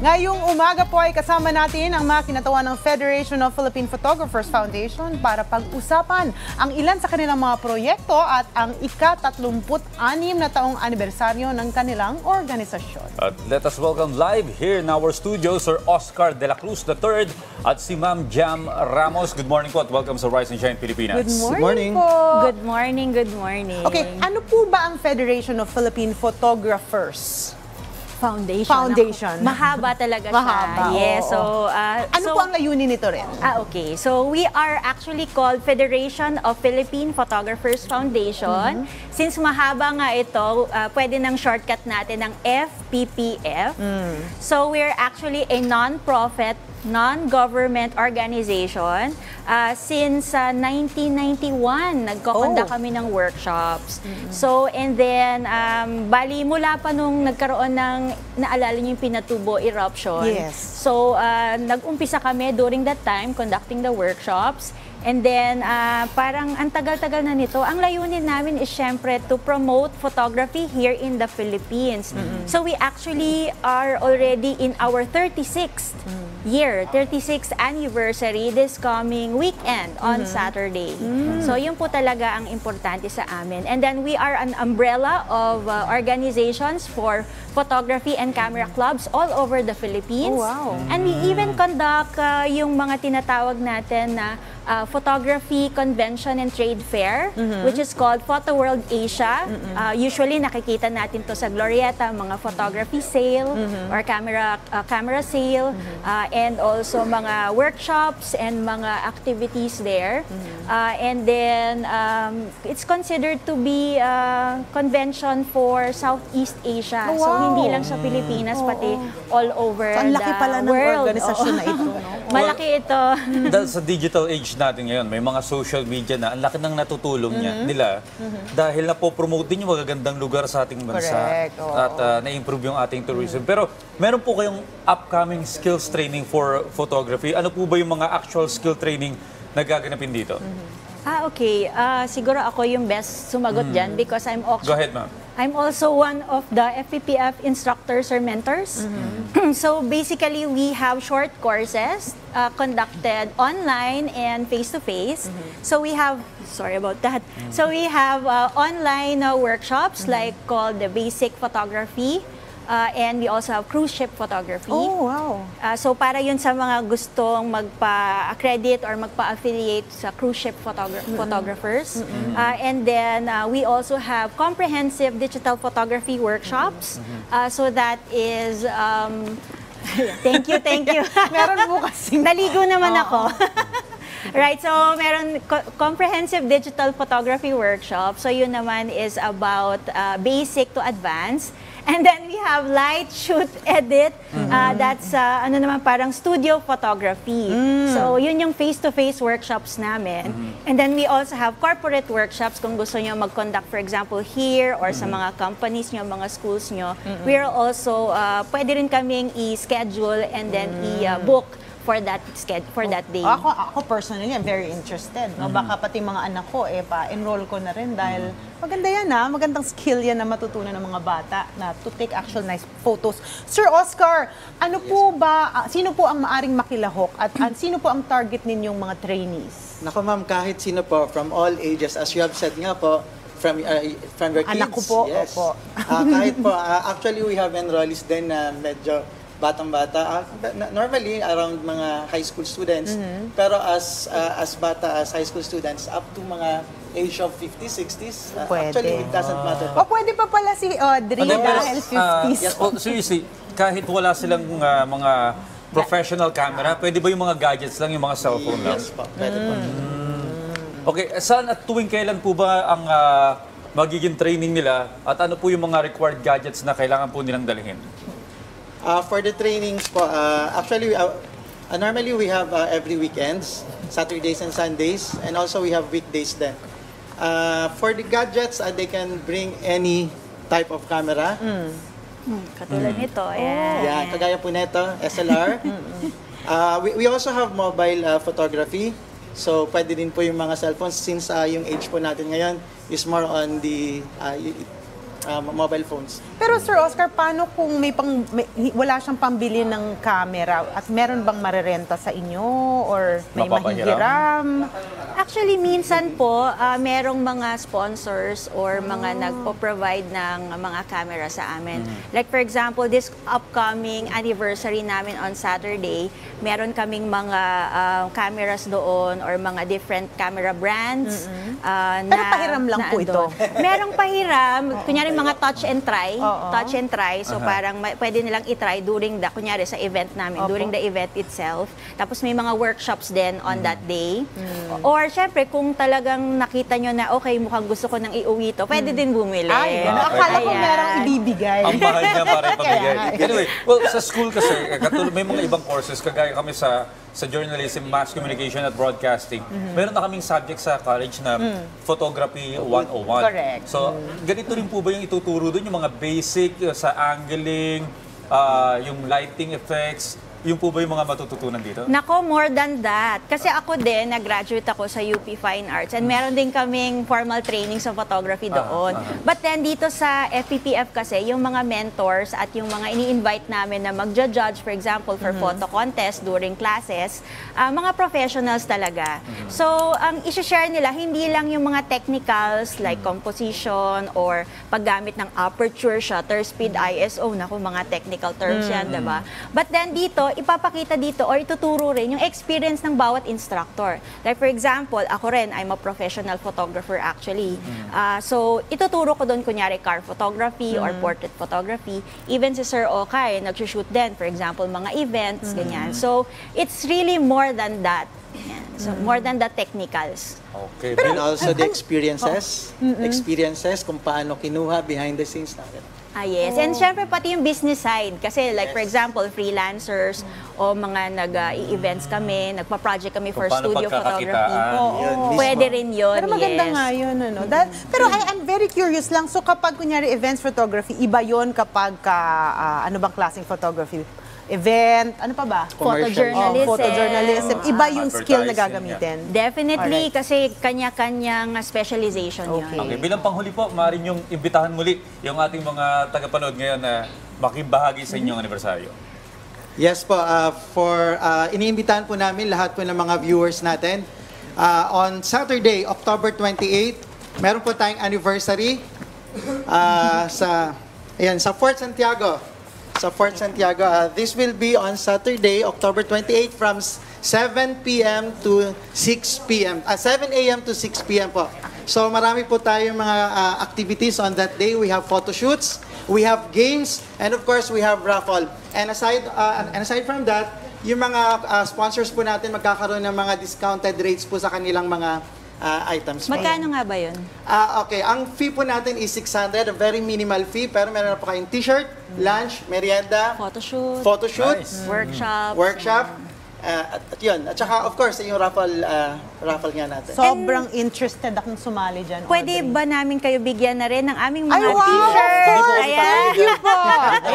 Ngayong umaga po ay kasama natin ang mga kinatawan ng Federation of Philippine Photographers Foundation para pag-usapan ang ilan sa kanilang mga proyekto at ang ika-36 na taong anibersaryo ng kanilang organisasyon. At let us welcome live here in our studio Sir Oscar De La Cruz III at si Ma'am Jam Ramos. Good morning po at welcome sa Rise and Shine Pilipinas. Good morning po. Good morning, good morning. Okay, ano po ba ang Federation of Philippine Photographers Foundation. Mahaba talaga Mahaba, siya. Yes. oo. So, Ano po ang layunin nito rin? Okay. So, we are actually called Federation of Philippine Photographers Foundation. Since mahaba nga ito, pwede ng shortcut natin ng FPPF. So, we're actually a non-profit, non-government organization. Since 1991, nagkokonda kami ng workshops. So, and then, bali mula pa nung nagkaroon ng, naalala niyo yung Pinatubo eruption. Yes. So, nag-umpisa kami during that time conducting the workshops. And then, parang ang tagal-tagal na nito. Ang layunin namin is syempre to promote photography here in the Philippines. So, we actually are already in our 36th year, 36th anniversary this coming weekend on Saturday. So, yun po talaga ang importante sa amin. And then, we are an umbrella of organizations for photography and camera clubs all over the Philippines. Oh, wow. And we even conduct yung mga tinatawag natin na photography convention and trade fair, which is called Photo World Asia. Usually nakikita natin to sa Glorieta, mga photography sale or camera sale, and also mga workshops and mga activities there. And then it's considered to be a convention for Southeast Asia. Oh, wow. So hindi lang sa Pilipinas, pati all over So, ang laki the pala ng world. organisasyon na ito. No? Malaki ito. Dahil sa digital age natin ngayon, may mga social media na ang laki ng natutulong nila dahil napopromote din yung magagandang lugar sa ating bansa. Correct, oo. At na-improve yung ating tourism. Pero meron po kayong upcoming skills training for photography. Ano po ba yung mga actual skill training na gaganapin dito? Okay. Siguro ako yung best sumagot dyan because Go ahead, ma'am. I'm also one of the FPPF instructors or mentors. So basically, we have short courses conducted online and face-to-face. So we have, sorry about that. So we have online workshops like called the basic photography. And we also have cruise ship photography. Oh, wow. So para yun sa mga gustong magpa-accredit or magpa-affiliate sa cruise ship photographers. And then we also have comprehensive digital photography workshops. So that is, thank you. Meron po kasing... Naligo naman ako. Right, so meron comprehensive digital photography workshop. So yun naman is about basic to advanced. And then we have light, shoot, edit. That's ano naman parang studio photography. So yun yung face-to-face workshops namin. And then we also have corporate workshops kung gusto nyo mag-conduct, for example, here or sa mga companies nyo, mga schools nyo. We are also, pwede rin kaming i-schedule and then i-book for that day. Ako personally, I'm very interested. No? Baka pati mga anak ko, pa-enroll ko na rin dahil maganda yan magandang skill yan na matutunan ng mga bata na to take actual nice photos. Sir Oscar, ano po ba, sino po ang maaring makilahok at sino po ang target ninyong mga trainees? Naku ma'am, kahit sino po, from all ages, as you have said nga po, from your kids. Anak ko po, yes. opo. Kahit po, actually we have enrollees din na medyo batang-bata, normally around mga high school students, pero as high school students, up to mga age of 50s, 60s, actually it doesn't matter. O pwede pa pala si Audrey dahil 50s. Seriously, kahit wala silang mga professional camera, pwede ba yung mga gadgets lang, yung mga cellphone lang? Yes po, pwede po. Okay, saan at tuwing kailan po ba ang magiging training nila at ano po yung mga required gadgets na kailangan po nilang dalhin? For the trainings po, actually, normally we have every weekends, Saturdays and Sundays, and also we have weekdays then. For the gadgets, they can bring any type of camera. Katulad nito, ayan. Yeah, kagaya po nito, SLR. We also have mobile photography. So, pwede din po yung mga cellphones since yung age po natin ngayon is more on the mobile phones. Pero Sir Oscar, paano kung wala siyang pambili ng camera at meron bang marerenta sa inyo or may mahihiram? Actually, minsan po, merong mga sponsors or mga nagpo-provide ng mga camera sa amin. Like for example, this upcoming anniversary namin on Saturday, meron kaming mga cameras doon or mga different camera brands. Pero pahiram lang po ito? Merong pahiram, kunyari mga touch and try. Touch and try, so parang pwede nilang itry during kunyari sa event namin, during the event itself. Tapos may mga workshops din on that day. Or syempre, kung talagang nakita nyo na, okay, mukhang gusto ko nang iuwi to, pwede din bumili. Ay, akala ko merong ibibigay. Ang mahal niya para ipamigay. Anyway, well, sa school kasi, may mga ibang courses, kagaya kami sa journalism, mass communication at broadcasting. Meron na kaming subject sa college na photography 101. Correct. So, ganito rin po ba yung ituturo doon, yung mga basic sa angling, yung lighting effects, yung po ba yung mga matututunan dito? Nako, more than that. Kasi ako din, nag-graduate ako sa UP Fine Arts and meron din kaming formal training sa photography doon. But then dito sa FPPF kasi, yung mga mentors at yung mga ini-invite namin na magja-judge, for example, for photo contest during classes, mga professionals talaga. So, ang isi-share nila, hindi lang yung mga technicals like composition or paggamit ng aperture, shutter speed, ISO, naku, mga technical terms yan, diba? But then dito, ipapakita dito or ituturo rin yung experience ng bawat instructor. Like for example, ako rin, I'm a professional photographer actually. So, ituturo ko doon kunyari car photography or portrait photography. Even si Sir Okay, nag-shoot din, for example, mga events, ganyan. So, it's really more than that. Yan. So, more than the technicals. Okay. And also the experiences. Experiences kung paano kinuha behind the scenes natin. Yes. And syempre pati yung business side. Kasi like for example, freelancers o mga nag-i-events kami, nagpa-project kami for Paano studio photography. pagkakakitaan? Pwede rin yun, Pero maganda yes. nga yun, ano. Pero I'm very curious lang. So kapag kunyari events photography, iba yun kapag ano bang klaseng photography? Event, ano pa ba? Photojournalism. Photojournalism. Iba yung skill na Advertising, gagamitin. Definitely, kasi kanya-kanyang specialization yun. Okay, bilang panghuli po, maaari niyong imbitahan muli yung ating mga tagapanood ngayon na makibahagi sa inyong anibersaryo. Yes po, iniimbitahan po namin lahat po ng mga viewers natin. On Saturday, October 28, meron po tayong anniversary sa Fort Santiago. Sa Fort Santiago. This will be on Saturday, October 28 from 7 p.m. to 6 p.m. 7 a.m. to 6 p.m. po. So marami po tayong mga activities on that day. We have photo shoots, we have games, and of course we have raffle. And aside from that, yung mga sponsors po natin magkakaroon ng mga discounted rates po sa kanilang mga items. Magkano nga ba yun? Okay, ang fee po natin is 600, a very minimal fee, pero meron na po kayong t-shirt, lunch, merienda, photoshoot, Nice. workshop, at yun. At saka, of course, yung raffle nga natin. Sobrang interested akong sumali dyan. Pwede Audrey. ba namin kayo bigyan na rin ng aming mga Ay, wow! t-shirts? Of course! Ayan. Thank you po!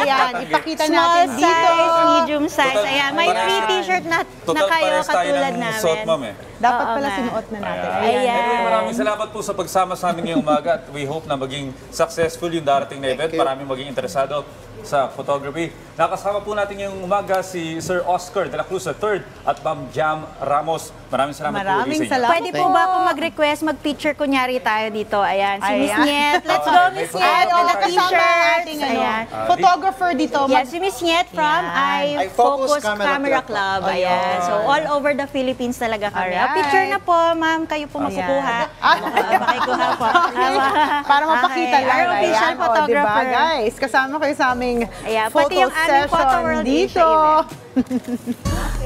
Ayan, ipakita Small natin dito. size, medium size. Total, Ayan, may para- free t-shirt na Total kayo pares tayo katulad ng namin. suot, ma'am eh. Dapat Oo pala nga. sinuot na natin. Ayan. Ayan. Anyway, maraming salamat po sa pagsama sa amin ngayong umaga at we hope na maging successful yung darating na event. you. Maraming maging interesado sa photography. Nakasama po natin ngayong umaga si Sir Oscar de la Cruz III at Ma'am Jam Ramos. Maraming salamat Maraming po ulit sa inyo. salamat. Pwede po ba ako mag-request, mag-picture kunyari tayo dito? Ayan, si Miss Ayan. Niet. Let's go, Miss Niet. At With the kasama ang t-shirts. ating Ayan. photographer dito. Yes, si Miss Niet from Yan. I Focus Camera Club. Club. Ayan. So, all over the Philippines talaga kami. Alright. Picture na po, ma'am. Kayo po makukuha. Makikuha po. Para mapakita Okay. lang. Our official Ayan, photographer. Diba, guys? Kasama kayo sa aming Ayan, photo pati yung aming Photo session World dito.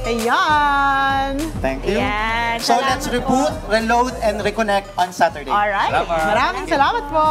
Asia Ayan. Thank you. Ayan. So Salamat let's po. reboot, reload, and reconnect on Saturday. Alright. Salamat. Maraming salamat po.